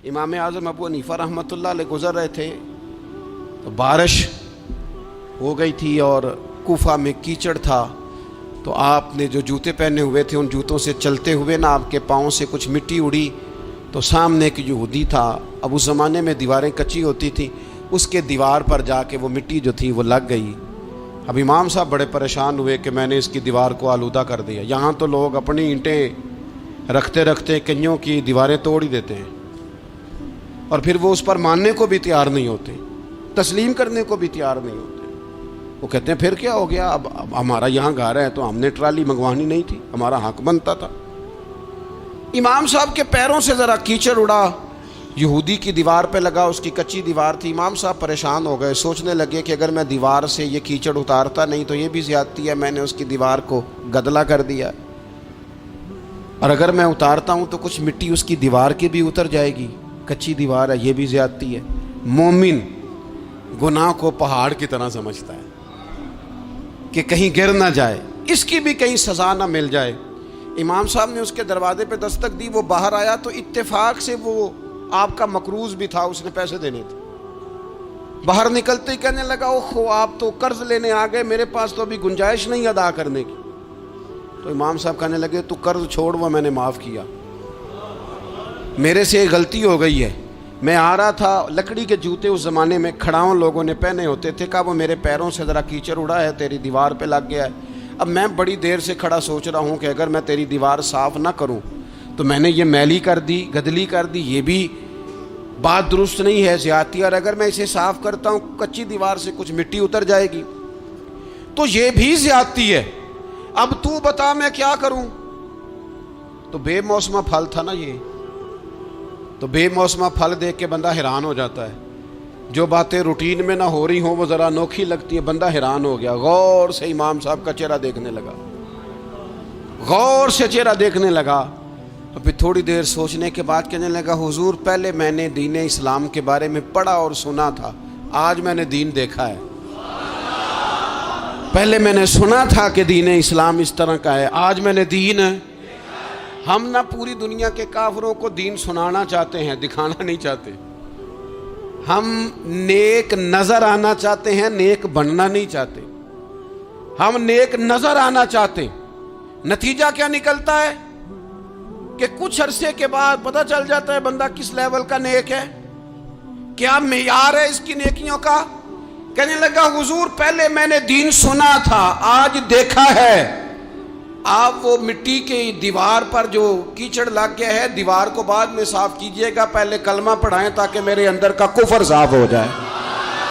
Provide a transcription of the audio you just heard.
इमाम आज़म अबू हनीफा रहमतुल्लाह अलैह गुज़र रहे थे तो बारिश हो गई थी और कूफा में कीचड़ था। तो आपने जो जूते पहने हुए थे उन जूतों से चलते हुए ना आपके पाँव से कुछ मिट्टी उड़ी। तो सामने एक यहूदी था, अब उस ज़माने में दीवारें कच्ची होती थी, उसके दीवार पर जाके वो मिट्टी जो थी वो लग गई। अब इमाम साहब बड़े परेशान हुए कि मैंने इसकी दीवार को आलूदा कर दिया। यहाँ तो लोग अपनी ईंटें रखते रखते कईयों की दीवारें तोड़ ही देते हैं और फिर वो उस पर मानने को भी तैयार नहीं होते, तस्लीम करने को भी तैयार नहीं होते। वो कहते हैं फिर क्या हो गया, अब हमारा यहाँ घर है तो हमने ट्राली मंगवानी नहीं थी, हमारा हक बनता था। इमाम साहब के पैरों से ज़रा कीचड़ उड़ा, यहूदी की दीवार पे लगा, उसकी कच्ची दीवार थी। इमाम साहब परेशान हो गए, सोचने लगे कि अगर मैं दीवार से ये कीचड़ उतारता नहीं तो ये भी ज़्यादती है, मैंने उसकी दीवार को गदला कर दिया, और अगर मैं उतारता हूँ तो कुछ मिट्टी उसकी दीवार की भी उतर जाएगी, कच्ची दीवार है, ये भी ज़्यादती है। मोमिन गुनाह को पहाड़ की तरह समझता है कि कहीं गिर ना जाए, इसकी भी कहीं सज़ा ना मिल जाए। इमाम साहब ने उसके दरवाजे पे दस्तक दी, वो बाहर आया तो इत्तेफाक से वो आपका मकरूज भी था, उसने पैसे देने थे। बाहर निकलते ही कहने लगा, ओहो आप तो कर्ज लेने आ गए, मेरे पास तो अभी गुंजाइश नहीं अदा करने की। तो इमाम साहब कहने लगे, तू कर्ज छोड़, वो मैंने माफ़ किया, मेरे से गलती हो गई है। मैं आ रहा था, लकड़ी के जूते उस ज़माने में खड़ाओं लोगों ने पहने होते थे, कहा वो मेरे पैरों से ज़रा कीचड़ उड़ा है, तेरी दीवार पे लग गया है। अब मैं बड़ी देर से खड़ा सोच रहा हूँ कि अगर मैं तेरी दीवार साफ़ ना करूँ तो मैंने ये मैली कर दी, गदली कर दी, ये भी बात दुरुस्त नहीं है, ज़्यादती। और अगर मैं इसे साफ़ करता हूँ, कच्ची दीवार से कुछ मिट्टी उतर जाएगी तो ये भी ज़्यादती है। अब तू बता मैं क्या करूँ। तो बेमौसमा फल था ना ये, तो बेमौसमा फल देख के बंदा हैरान हो जाता है। जो बातें रूटीन में ना हो रही हों वो ज़रा अनोखी लगती है, बंदा हैरान हो गया। गौर से इमाम साहब का चेहरा देखने लगा, गौर से चेहरा देखने लगा। और फिर थोड़ी देर सोचने के बाद कहने लगा, हुजूर पहले मैंने दीन इस्लाम के बारे में पढ़ा और सुना था, आज मैंने दीन देखा है। पहले मैंने सुना था कि दीन इस्लाम इस तरह का है, आज मैंने दीन है। हम ना पूरी दुनिया के काफिरों को दीन सुनाना चाहते हैं, दिखाना नहीं चाहते। हम नेक नजर आना चाहते हैं, नेक बनना नहीं चाहते। हम नेक नजर आना चाहते, नतीजा क्या निकलता है कि कुछ अरसे के बाद पता चल जाता है बंदा किस लेवल का नेक है, क्या मेयार है इसकी नेकियों का। कहने लगा, हुजूर पहले मैंने दीन सुना था, आज देखा है। आप वो मिट्टी की दीवार पर जो कीचड़ लग गया है, दीवार को बाद में साफ कीजिएगा, पहले कलमा पढ़ाएं ताकि मेरे अंदर का कुफर साफ हो जाए।